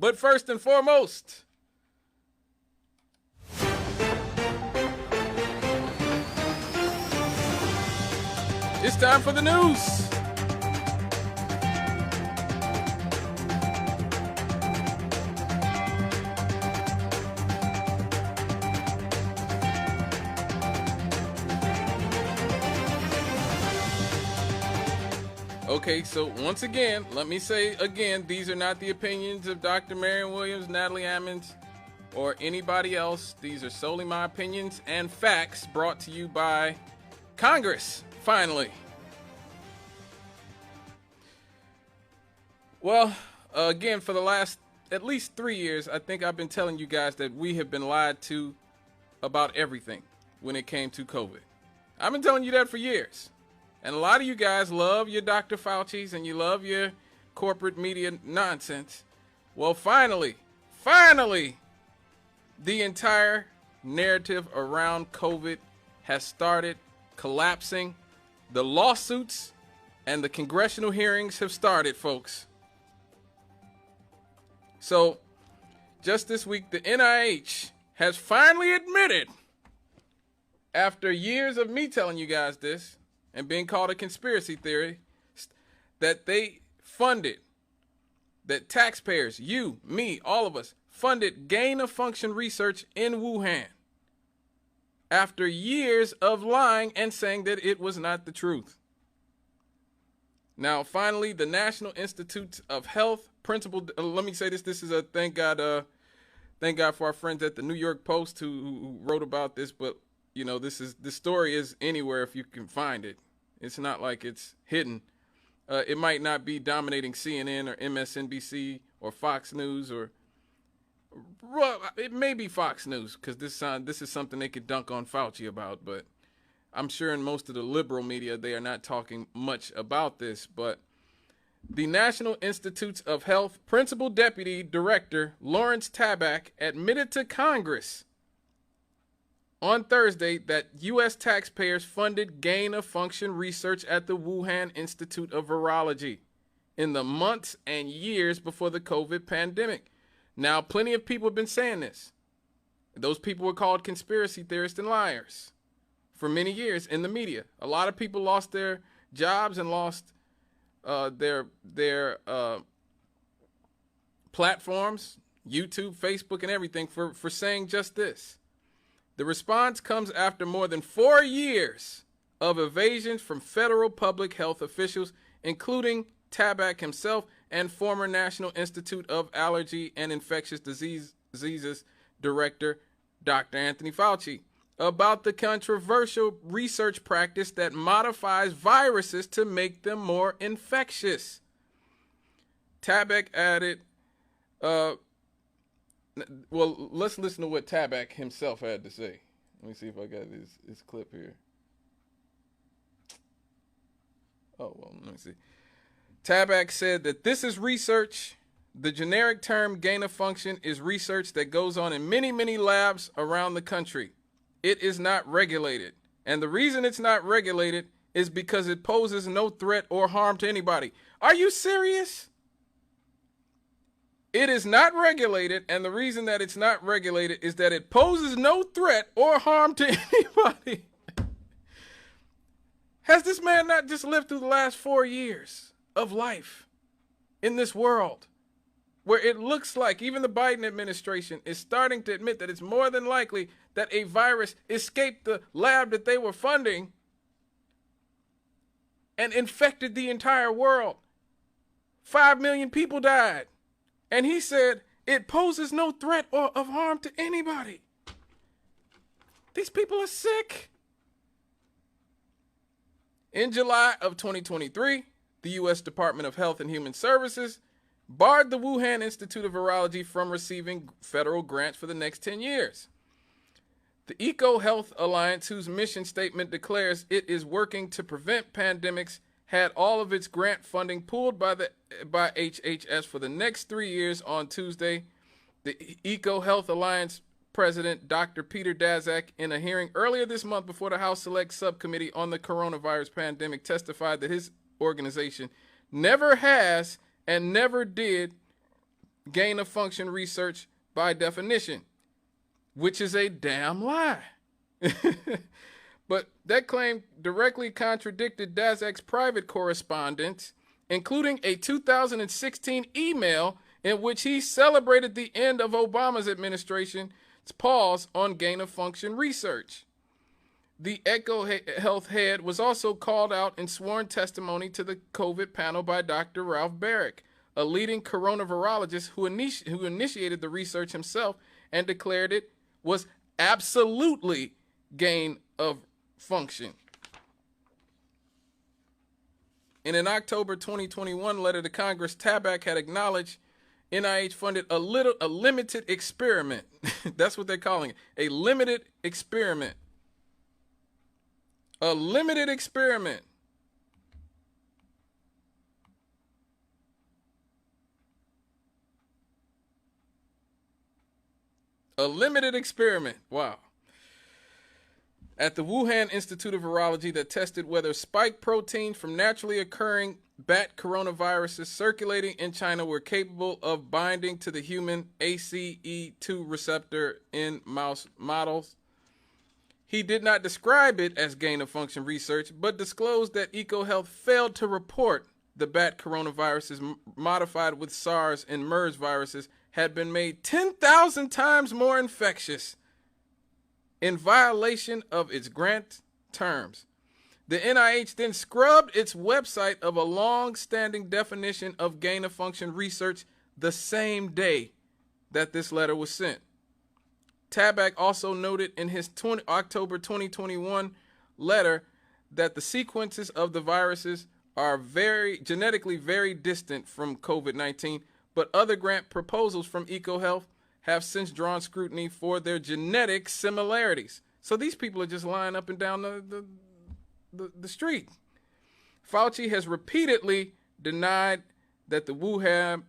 But first and foremost, it's time for the news. Okay, so once again, let me say again, these are not the opinions of Dr. Marion Williams, Natalie Ammons, or anybody else. These are solely my opinions and facts brought to you by Congress, finally. Well, again, for the last at least 3 years, I think I've been telling you guys that we have been lied to about everything when it came to COVID. I've been telling you that for years. And a lot of you guys love your Dr. Fauci's and you love your corporate media nonsense. Well, finally, the entire narrative around COVID has started collapsing. The lawsuits and the congressional hearings have started, folks. So, just this week, the NIH has finally admitted, after years of me telling you guys this, and being called a conspiracy theory, that they funded, that taxpayers, you, me, all of us, funded gain-of-function research in Wuhan after years of lying and saying that it was not the truth. Now, finally, the National Institute of Health principal, let me say this is a thank God for our friends at the New York Post who wrote about this, but you know, this story is anywhere if you can find it. It's not like it's hidden. It might not be dominating CNN or MSNBC or Fox News or, well, it may be Fox News because this is something they could dunk on Fauci about. But I'm sure in most of the liberal media they are not talking much about this. But the National Institutes of Health Principal Deputy Director Lawrence Tabak admitted to Congress on Thursday that U.S. taxpayers funded gain-of-function research at the Wuhan Institute of Virology in the months and years before the COVID pandemic. Now, plenty of people have been saying this. Those people were called conspiracy theorists and liars for many years in the media. A lot of people lost their jobs and lost their platforms, YouTube, Facebook, and everything for saying just this. The response comes after more than 4 years of evasions from federal public health officials, including Tabak himself and former National Institute of Allergy and Infectious Diseases Director Dr. Anthony Fauci, about the controversial research practice that modifies viruses to make them more infectious. Tabak added, well, let's listen to what Tabak himself had to say. Let me see if I got his clip here. Oh, well, let me see. Tabak said that this is research. The generic term gain of function is research that goes on in many, many labs around the country. It is not regulated. And the reason it's not regulated is because it poses no threat or harm to anybody. Are you serious? It is not regulated, and the reason that it's not regulated is that it poses no threat or harm to anybody. Has this man not just lived through the last 4 years of life in this world where it looks like even the Biden administration is starting to admit that it's more than likely that a virus escaped the lab that they were funding and infected the entire world? 5 million people died. And he said it poses no threat or of harm to anybody. These people are sick. In July of 2023, the U.S. Department of Health and Human Services barred the Wuhan Institute of Virology from receiving federal grants for the next 10 years. The EcoHealth Alliance, whose mission statement declares it is working to prevent pandemics, had all of its grant funding pulled by HHS for the next 3 years on Tuesday. The EcoHealth Alliance president, Dr. Peter Daszak, in a hearing earlier this month before the House Select Subcommittee on the Coronavirus Pandemic, testified that his organization never has and never did gain-of-function research by definition, which is a damn lie. But that claim directly contradicted Daszak's private correspondence, including a 2016 email in which he celebrated the end of Obama's administration's pause on gain-of-function research. The EcoHealth head was also called out in sworn testimony to the COVID panel by Dr. Ralph Baric, a leading coronavirologist who initiated the research himself and declared it was absolutely gain of function. In an October 2021 letter to Congress, Tabak had acknowledged NIH funded a limited experiment. That's what they're calling it, a limited experiment. A limited experiment. A limited experiment. Wow. At the Wuhan Institute of Virology that tested whether spike proteins from naturally occurring bat coronaviruses circulating in China were capable of binding to the human ACE2 receptor in mouse models. He did not describe it as gain-of-function research, but disclosed that EcoHealth failed to report the bat coronaviruses modified with SARS and MERS viruses had been made 10,000 times more infectious in violation of its grant terms. The NIH then scrubbed its website of a long-standing definition of gain-of-function research the same day that this letter was sent. Tabak also noted in his October 2021 letter that the sequences of the viruses are genetically very distant from COVID-19, but other grant proposals from EcoHealth have since drawn scrutiny for their genetic similarities. So these people are just lying up and down the street. Fauci has repeatedly denied that the Wuhan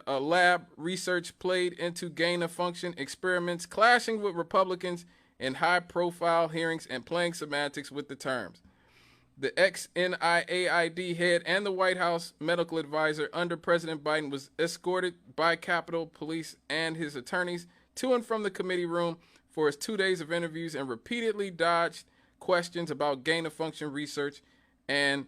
lab research played into gain-of-function experiments, clashing with Republicans in high-profile hearings and playing semantics with the terms. The ex-NIAID head and the White House medical advisor under President Biden was escorted by Capitol Police and his attorneys to and from the committee room for his 2 days of interviews and repeatedly dodged questions about gain-of-function research and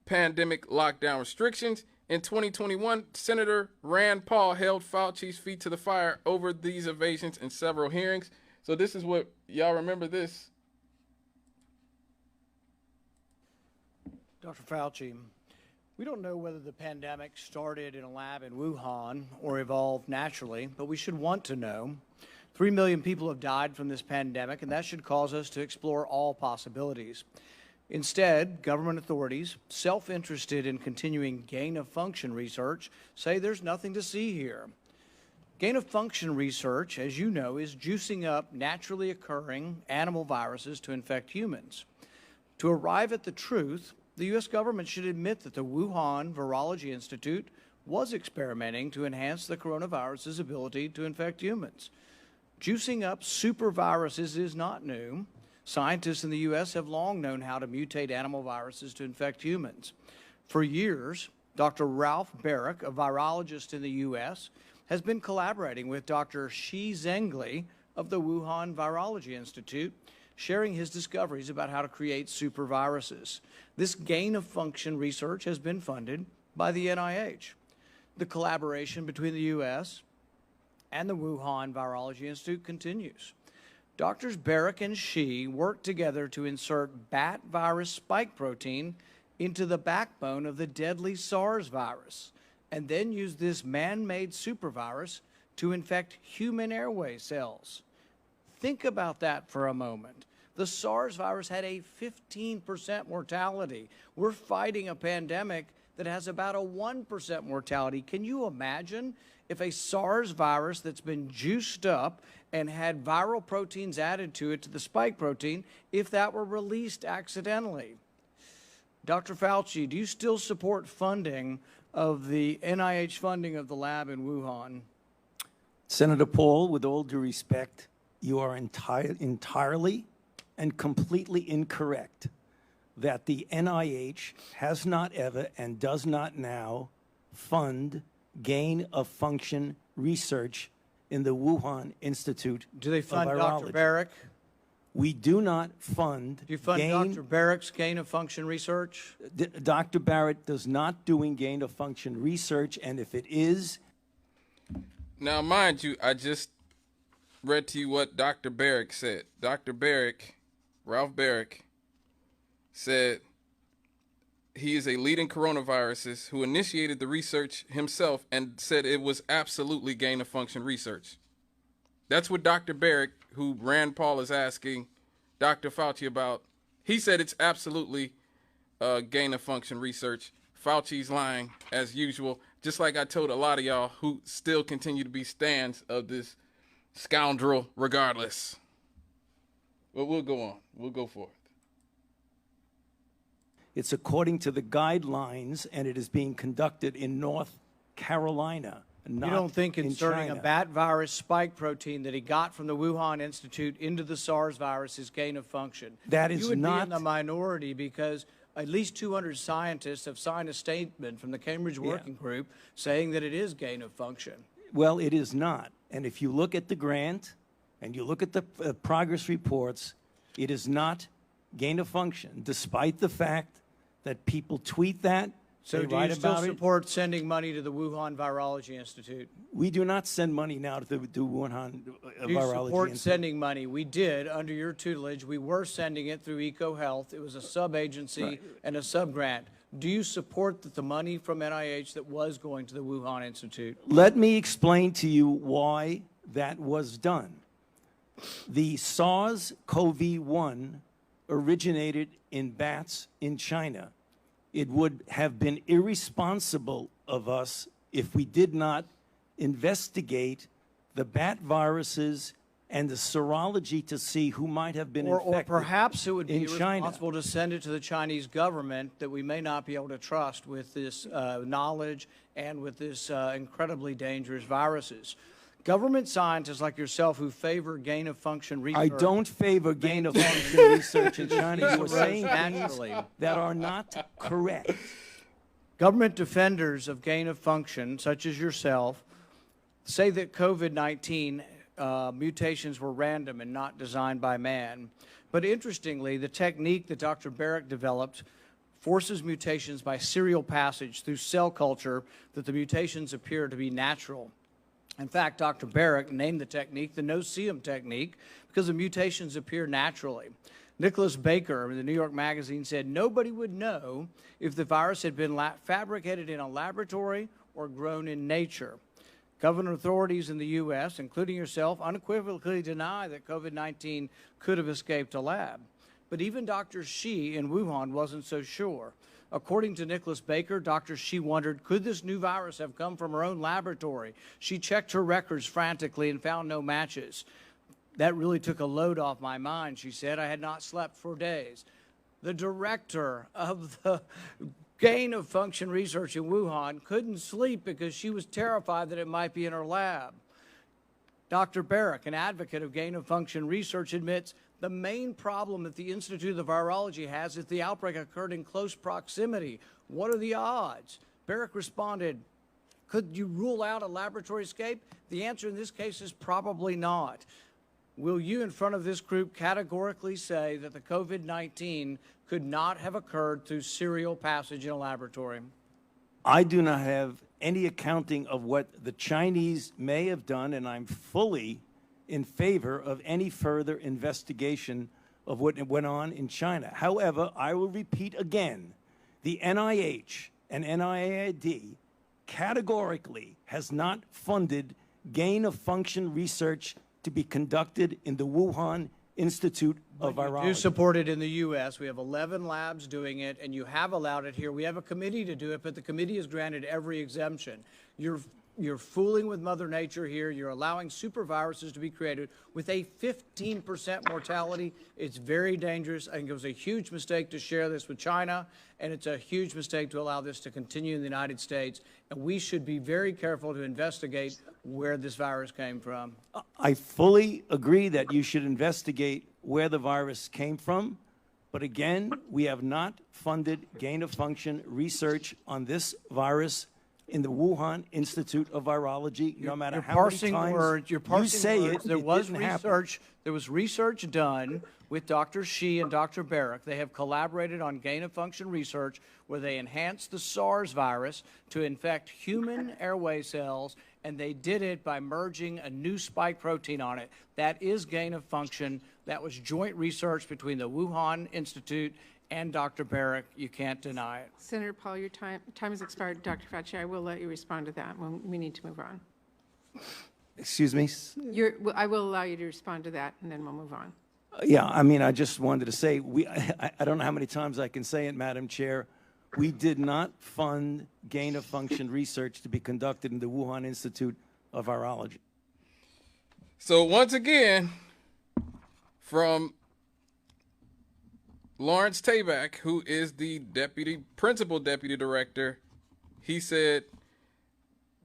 pandemic lockdown restrictions. In 2021, Senator Rand Paul held Fauci's feet to the fire over these evasions in several hearings. So this is what, y'all remember this? Dr. Fauci, we don't know whether the pandemic started in a lab in Wuhan or evolved naturally, but we should want to know. 3 million people have died from this pandemic, and that should cause us to explore all possibilities. Instead, government authorities, self-interested in continuing gain-of-function research, say there's nothing to see here. Gain-of-function research, as you know, is juicing up naturally occurring animal viruses to infect humans. To arrive at the truth, the U.S. government should admit that the Wuhan Virology Institute was experimenting to enhance the coronavirus's ability to infect humans. Juicing up superviruses is not new. Scientists in the U.S. have long known how to mutate animal viruses to infect humans. For years, Dr. Ralph Baric, a virologist in the U.S., has been collaborating with Dr. Shi Zhengli of the Wuhan Virology Institute, sharing his discoveries about how to create superviruses. This gain-of-function research has been funded by the NIH. The collaboration between the U.S. and the Wuhan Virology Institute continues. Doctors Baric and Shi worked together to insert bat virus spike protein into the backbone of the deadly SARS virus, and then use this man-made supervirus to infect human airway cells. Think about that for a moment. The SARS virus had a 15% mortality. We're fighting a pandemic that has about a 1% mortality. Can you imagine if a SARS virus that's been juiced up and had viral proteins added to it, to the spike protein, if that were released accidentally? Dr. Fauci, do you still support funding of the NIH funding of the lab in Wuhan? Senator Paul, with all due respect, you are entirely and completely incorrect that the NIH has not ever and does not now fund gain-of-function research in the Wuhan Institute Do they fund of Dr. Virology. Barrick? We do not fund Do you fund Dr. Barrick's gain-of-function research? Dr. Barrett does not doing gain-of-function research, and if it is, Now, mind you, I just read to you what Dr. Barrick said. Dr. Barrick, Ralph Barrick, said he is a leading coronavirusist who initiated the research himself and said it was absolutely gain-of-function research. That's what Dr. Barrick, who Rand Paul is asking Dr. Fauci about, he said it's absolutely gain-of-function research. Fauci's lying, as usual, just like I told a lot of y'all who still continue to be stands of this scoundrel regardless. But we'll go on. We'll go for it. it's according to the guidelines, and it is being conducted in North Carolina. Not You don't think in inserting a China. bat virus spike protein that he got from the Wuhan Institute into the SARS virus is gain of function? That is You would be not- in the minority because at least 200 scientists have signed a statement from the Cambridge Working Group saying that it is gain of function. Well, it is not. And if you look at the grant and you look at the progress reports, it is not gain of function, despite the fact that people tweet that. So they do write you still about it. support sending money to the Wuhan Virology Institute? We do not send money now to the Wuhan Do you Virology support Institute. sending money? We did, under your tutelage. We were sending it through EcoHealth. It was a sub-agency and a sub-grant. Do you support that the money from NIH that was going to the Wuhan Institute? Let me explain to you why that was done. The SARS-CoV-1 originated in bats in China. It would have been irresponsible of us if we did not investigate the bat viruses and the serology to see who might have been Or infected. perhaps it would be in China. irresponsible to send it to the Chinese government that we may not be able to trust with this knowledge and with this incredibly dangerous viruses. Government scientists like yourself who favor gain-of-function research. I don't favor gain-of-function research in China. You are saying naturally. things that are not correct. Government defenders of gain-of-function, such as yourself, say that COVID-19 mutations were random and not designed by man. But interestingly, the technique that Dr. Barrick developed forces mutations by serial passage through cell culture that the mutations appear to be natural. In fact, Dr. Barrick named the technique the no-see-em technique because the mutations appear naturally. Nicholas Baker in the New York Magazine said nobody would know if the virus had been fabricated in a laboratory or grown in nature. Government authorities in the U.S., including yourself, unequivocally deny that COVID-19 could have escaped a lab. But even Dr. Shi in Wuhan wasn't so sure. According to Nicholas Baker, Dr. Shi wondered, could this new virus have come from her own laboratory? She checked her records frantically and found no matches. That really took a load off my mind, she said. I had not slept for days. The director of the gain-of-function research in Wuhan couldn't sleep because she was terrified that it might be in her lab. Dr. Barrick, an advocate of gain-of-function research, admits the main problem that the Institute of Virology has is the outbreak occurred in close proximity. What are the odds? Barrick responded, could you rule out a laboratory escape? The answer in this case is probably not. Will you, in front of this group, categorically say that the COVID-19 could not have occurred through serial passage in a laboratory? I do not have any accounting of what the Chinese may have done, and I'm fully in favor of any further investigation of what went on in China. However, I will repeat again, the NIH and NIAID categorically has not funded gain-of-function research to be conducted in the Wuhan Institute of Virology. You support it in the U.S. We have 11 labs doing it, and you have allowed it here. We have a committee to do it, but the committee has granted every exemption. You're fooling with Mother Nature here. You're allowing superviruses to be created with a 15% mortality. It's very dangerous. I think it was a huge mistake to share this with China, and it's a huge mistake to allow this to continue in the United States. And we should be very careful to investigate where this virus came from. I fully agree that you should investigate where the virus came from. But again, we have not funded gain-of-function research on this virus in the Wuhan Institute of Virology, no matter You're how many parsing times words. You're you parsing say words. it, There it was didn't happen. research. There was research done with Dr. Shi and Dr. Barrick. They have collaborated on gain-of-function research where they enhanced the SARS virus to infect human airway cells, and they did it by merging a new spike protein on it. That is gain-of-function. That was joint research between the Wuhan Institute and Dr. Barrick. You can't deny it. Senator Paul, your time has expired. Dr. Fauci, I will let you respond to that when we need to move on. Excuse me? I will allow you to respond to that, and then we'll move on. Yeah, I mean, I just wanted to say, I don't know how many times I can say it, Madam Chair. We did not fund gain-of-function research to be conducted in the Wuhan Institute of Virology. So once again, from Lawrence Tabak, who is the principal deputy director, he said,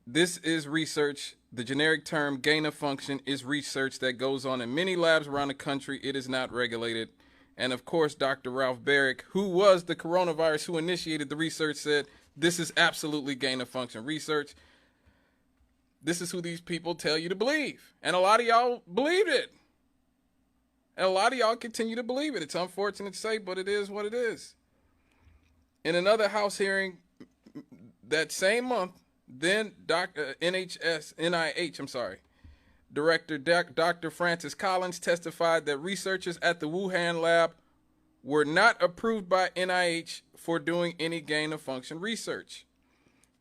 this is research. The generic term gain of function is research that goes on in many labs around the country. It is not regulated. And of course, Dr. Ralph Barrick, who was the coronavirus who initiated the research, said this is absolutely gain of function research. This is who these people tell you to believe. And a lot of y'all believed it. And a lot of y'all continue to believe it. It's unfortunate to say, but it is what it is. In another House hearing that same month, then NIH, Director Dr. Francis Collins testified that researchers at the Wuhan lab were not approved by NIH for doing any gain-of-function research.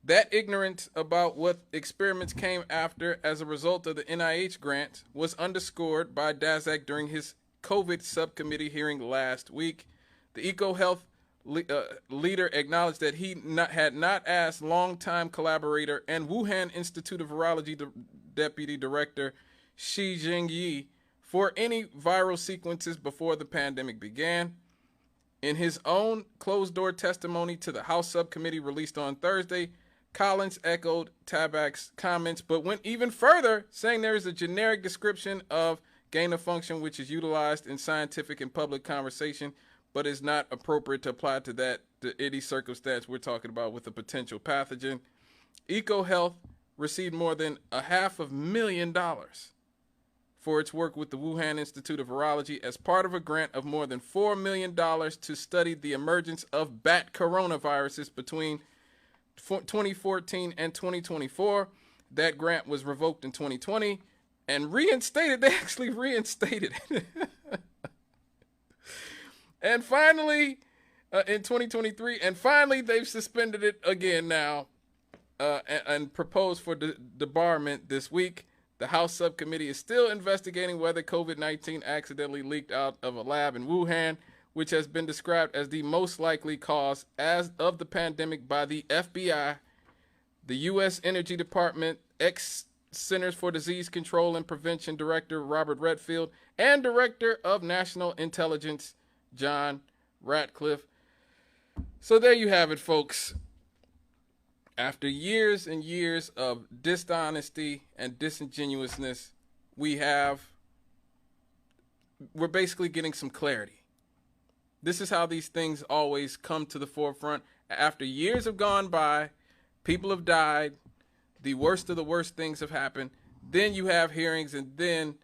That ignorance about what experiments came after as a result of the NIH grant was underscored by Daszak during his COVID subcommittee hearing last week. The EcoHealth leader acknowledged that he had not asked longtime collaborator and Wuhan Institute of Virology deputy director Shi Jingyi for any viral sequences before the pandemic began. In his own closed-door testimony to the House subcommittee released on Thursday, Collins echoed Tabak's comments, but went even further, saying there is a generic description of gain of function which is utilized in scientific and public conversation, but is not appropriate to apply to any circumstance we're talking about with a potential pathogen. EcoHealth received more than $500,000 for its work with the Wuhan Institute of Virology as part of a grant of more than $4 million to study the emergence of bat coronaviruses between 2014 and 2024. That grant was revoked in 2020 and reinstated. They actually reinstated it. And finally, in 2023, and finally they've suspended it again now and proposed for debarment this week. The House subcommittee is still investigating whether COVID-19 accidentally leaked out of a lab in Wuhan, which has been described as the most likely cause as of the pandemic by the FBI, the U.S. Energy Department, ex-Centers for Disease Control and Prevention Director Robert Redfield, and Director of National Intelligence John Ratcliffe. So there you have it, folks. After years and years of dishonesty and disingenuousness, we're basically getting some clarity. This is how these things always come to the forefront. After years have gone by, people have died, the worst of the worst things have happened, then you have hearings, and then,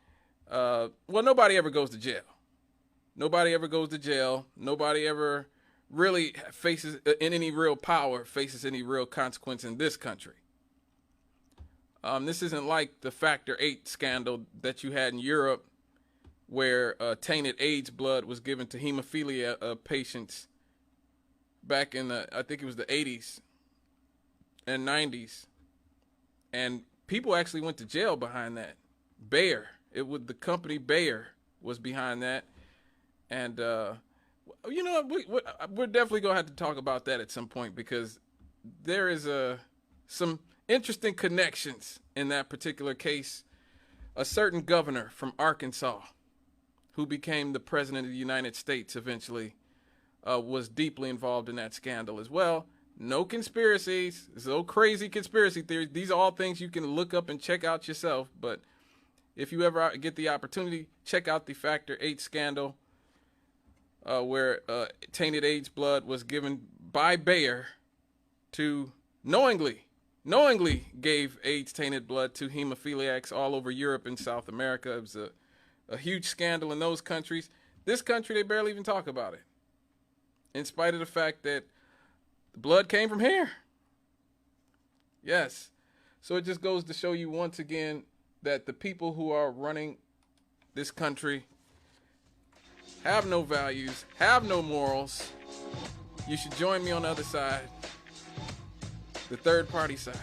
nobody ever goes to jail. Nobody ever goes to jail. Nobody ever really faces, in any real power, faces any real consequence in this country. This isn't like the Factor VIII scandal that you had in Europe, where tainted AIDS blood was given to hemophilia patients back in I think it was the 80s and 90s. And people actually went to jail behind that. Bayer, the company Bayer was behind that. And, we're definitely going to have to talk about that at some point, because there is some interesting connections in that particular case. A certain governor from Arkansas, who became the president of the United States eventually, was deeply involved in that scandal as well. No conspiracies, no crazy conspiracy theories. These are all things you can look up and check out yourself. But if you ever get the opportunity, check out the Factor VIII scandal, where tainted AIDS blood was given by Bayer to knowingly knowingly gave AIDS-tainted blood to hemophiliacs all over Europe and South America. It was a huge scandal in those countries. This country, they barely even talk about it, in spite of the fact that the blood came from here. Yes. So it just goes to show you once again that the people who are running this country have no values, have no morals. You should join me on the other side, the third party side.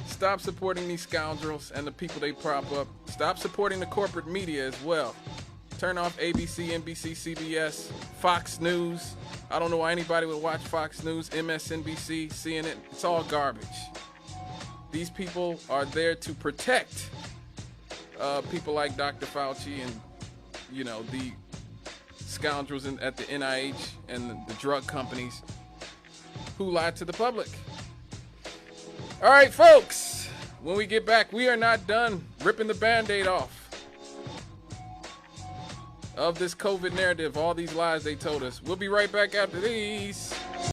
Stop supporting these scoundrels and the people they prop up. Stop supporting the corporate media as well. Turn off ABC, NBC, CBS, Fox News. I don't know why anybody would watch Fox News, MSNBC, CNN. It's all garbage. These people are there to protect people like Dr. Fauci and, you know, the scoundrels at the NIH and the drug companies who lie to the public. All right, folks, when we get back, we are not done ripping the Band-Aid off of this COVID narrative, all these lies they told us. We'll be right back after these.